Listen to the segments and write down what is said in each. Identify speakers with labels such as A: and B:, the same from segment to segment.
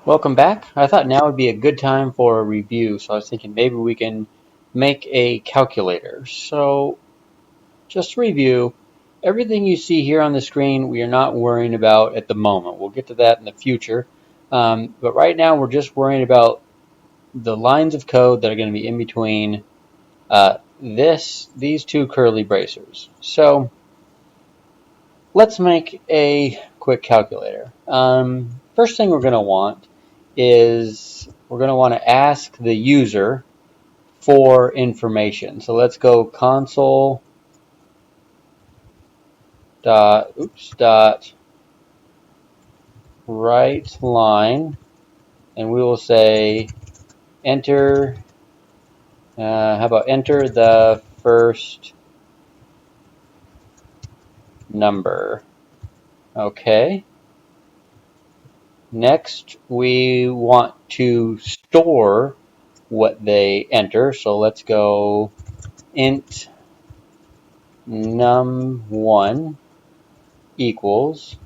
A: Welcome back. I thought now would be a good time for a review, so I was thinking maybe we can make a calculator. So, just to review, everything you see here on the screen we are not worrying about at the moment. We'll get to that in the future. But right now we're just worrying about the lines of code that are going to be in between these two curly bracers. So, let's make a quick calculator. First thing we're going to want is we're going to want to ask the user for information. So let's go console dot write line, and we will say enter. How about enter the first number? Okay. Next, we want to store what they enter. So let's go int num1 equals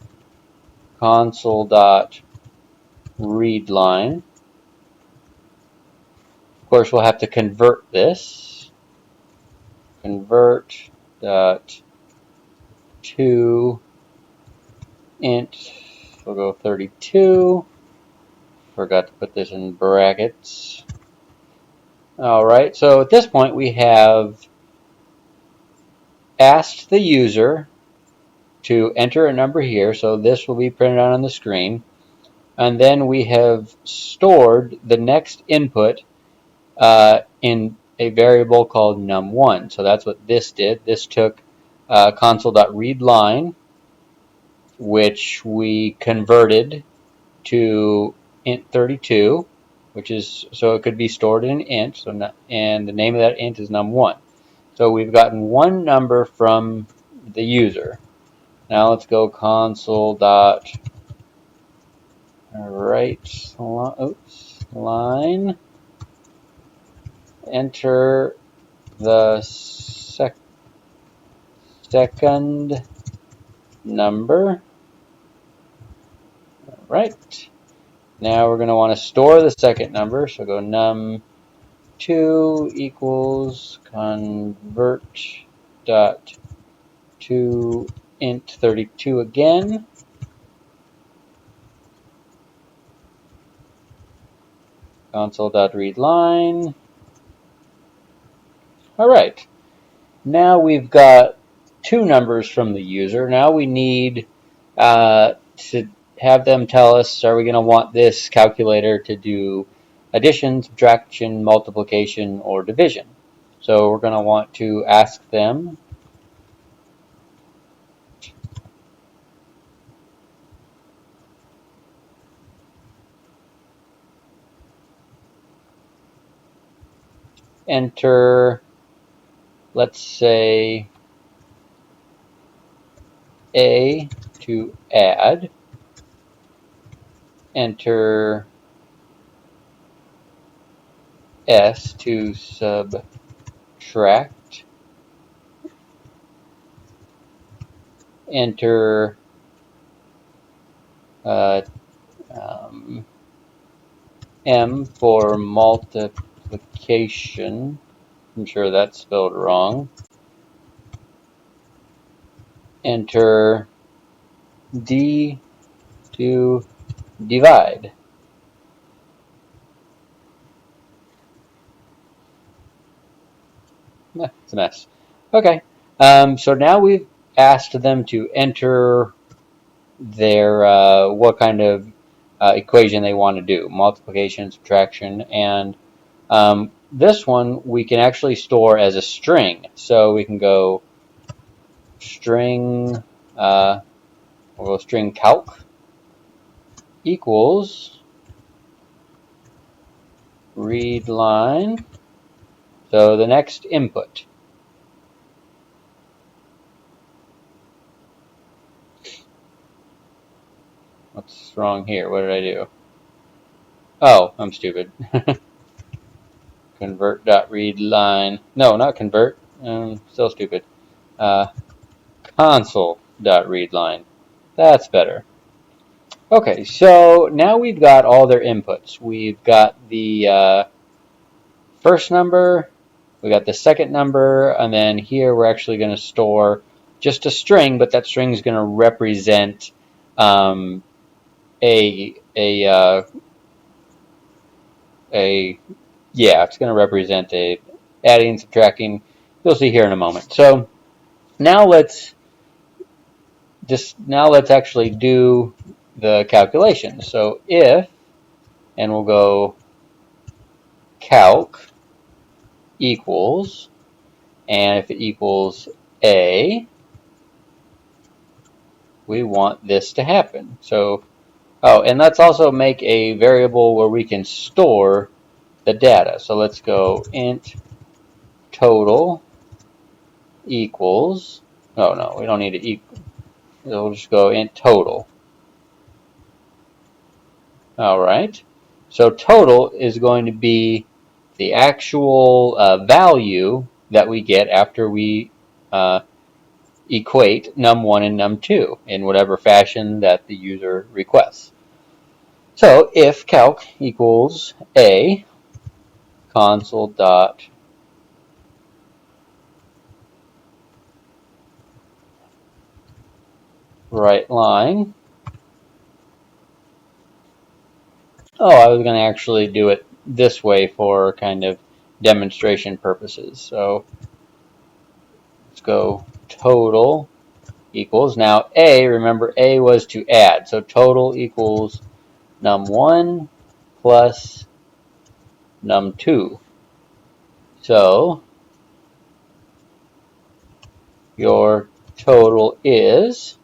A: console dot read line. Of course, we'll have to convert this. Convert dot to int. We'll go 32. Forgot to put this in brackets. All right. So at this point, we have asked the user to enter a number here. So this will be printed out on the screen. And then we have stored the next input in a variable called num1. So that's what this did. This took console.readLine, which we converted to int32, which is so it could be stored in an int. So and the name of that int is num1. So we've gotten one number from the user. Now let's go console.write_line. Enter the second number. All right. Now we're going to want to store the second number. So go num2 equals convert dot to int32 again. Console.readLine. All right. Now we've got two numbers from the user. Now we need to have them tell us, are we going to want this calculator to do addition, subtraction, multiplication, or division? So we're going to want to ask them enter, let's say, A to add, enter S to subtract, enter M for multiplication. I'm sure that's spelled wrong. Enter D to divide. It's a mess. Okay, so now we've asked them to enter their what kind of equation they want to do, multiplication, subtraction, and this one we can actually store as a string. So we can go string, we'll go string calc equals read line. So the next input. What's wrong here? What did I do? Oh, I'm stupid. Convert.readLine. No, not convert. Still stupid. Console.readLine. That's better. Okay, so now we've got all their inputs. We've got the first number, we got the second number, and then here we're actually going to store just a string, but that string is going to represent a yeah, it's going to represent a adding, subtracting. You'll see here in a moment. So now let's actually do the calculation. So if, and we'll go calc equals, and if it equals a, we want this to happen. So, oh, and let's also make a variable where we can store the data. So let's go int total equals, oh no, we don't need to equal, we'll just go int total. All right, so total is going to be the actual value that we get after we equate num1 and num2 in whatever fashion that the user requests. So if calc equals a, console dot write line. Oh, I was going to actually do it this way for kind of demonstration purposes. So let's go total equals, now a, remember a was to add, so total equals num1 plus num2. So your total is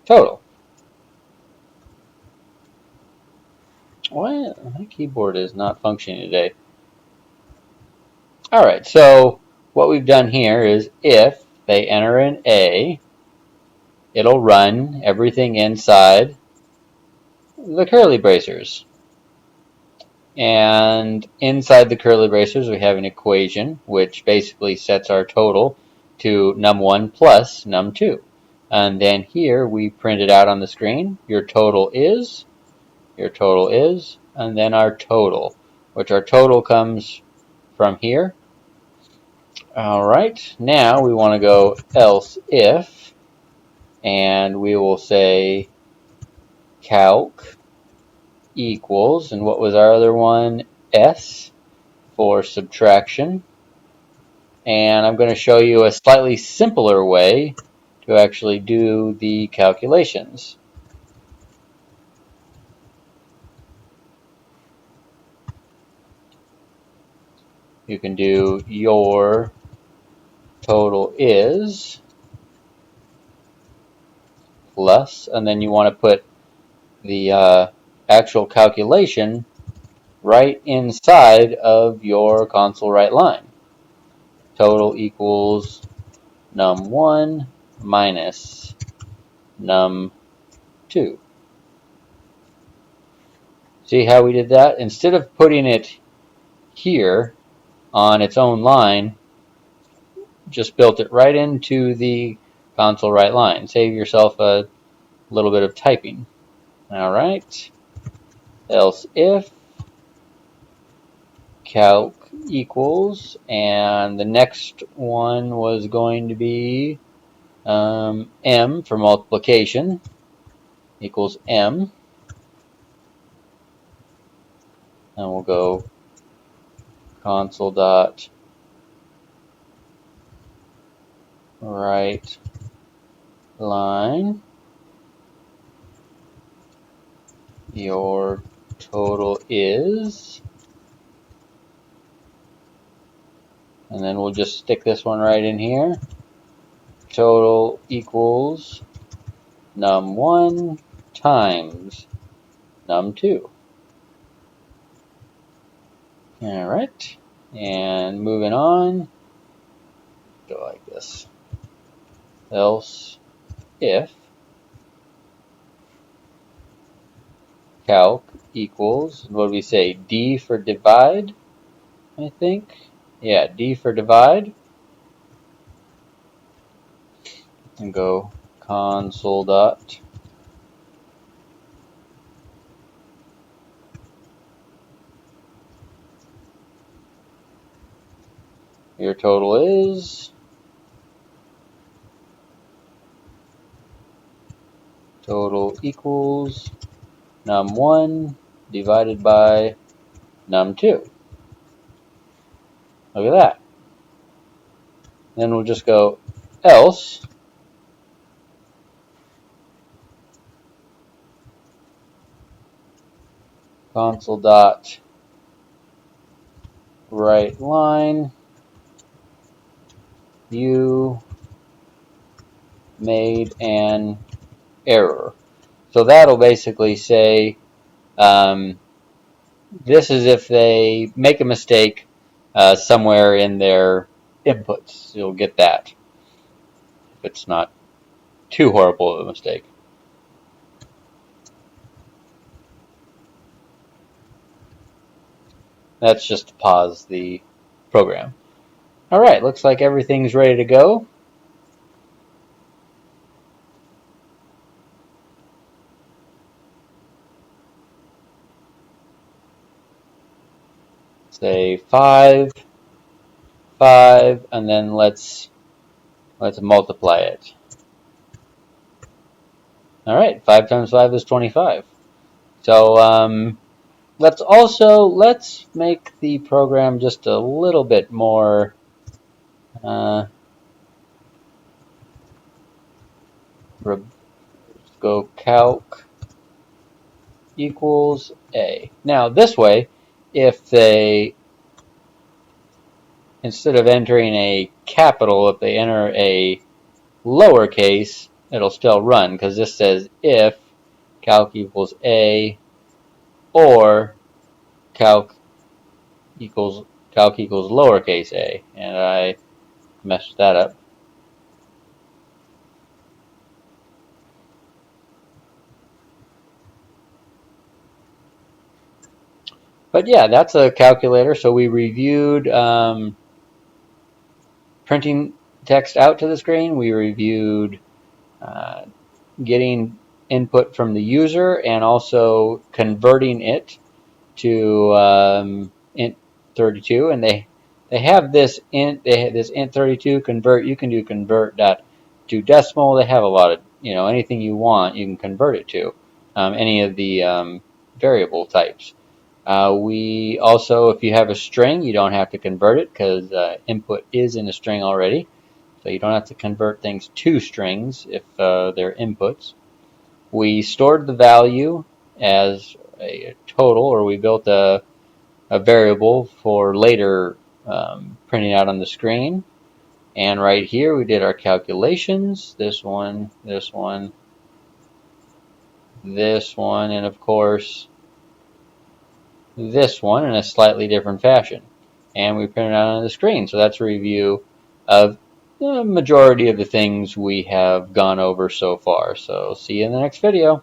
A: total. Why my keyboard is not functioning today? All right, so what we've done here is if they enter in A, it'll run everything inside the curly bracers. And inside the curly bracers, we have an equation which basically sets our total to num1 plus num2. And then here we print it out on the screen. Your total is, and then our total, which our total comes from here. All right, now we want to go else if, and we will say calc equals, and what was our other one? S for subtraction. And I'm going to show you a slightly simpler way to actually do the calculations. You can do your total is plus, and then you want to put the actual calculation right inside of your console write line. Total equals num1 minus num2. See how we did that? Instead of putting it here on its own line, just built it right into the console write line. Save yourself a little bit of typing. All right. Else if calc equals, and the next one was going to be m for multiplication equals m, and we'll go console dot write line. Your total is, and then we'll just stick this one right in here. Total equals num1 times num2. All right, and moving on, go like this. Else if calc equals, what do we say, D for divide, I think. Yeah, D for divide. And go console dot your total is total equals num1 divided by num2. Look at that. Then we'll just go else console dot right line, you made an error. So that'll basically say this is if they make a mistake somewhere in their inputs. You'll get that if it's not too horrible of a mistake. That's just to pause the program. All right, looks like everything's ready to go. Say 5, 5, and then let's multiply it. All right, 5 times 5 is 25. So let's make the program just a little bit more. Let's go calc equals A. Now this way, if they instead of entering a capital, if they enter a lowercase, it'll still run because this says if calc equals A or calc equals lowercase a, and I messed that up. But yeah, that's a calculator. So we reviewed printing text out to the screen. We reviewed getting input from the user and also converting it to int 32. And they have this int 32 convert. You can do convert dot to decimal. They have a lot of anything you want. You can convert it to any of the variable types. We also, if you have a string, you don't have to convert it because input is in a string already. So you don't have to convert things to strings if they're inputs. We stored the value as a total, or we built a variable for later printing out on the screen. And right here we did our calculations. This one, this one, this one, and of course this one in a slightly different fashion. And we print it out on the screen. So that's a review of the majority of the things we have gone over so far. So see you in the next video.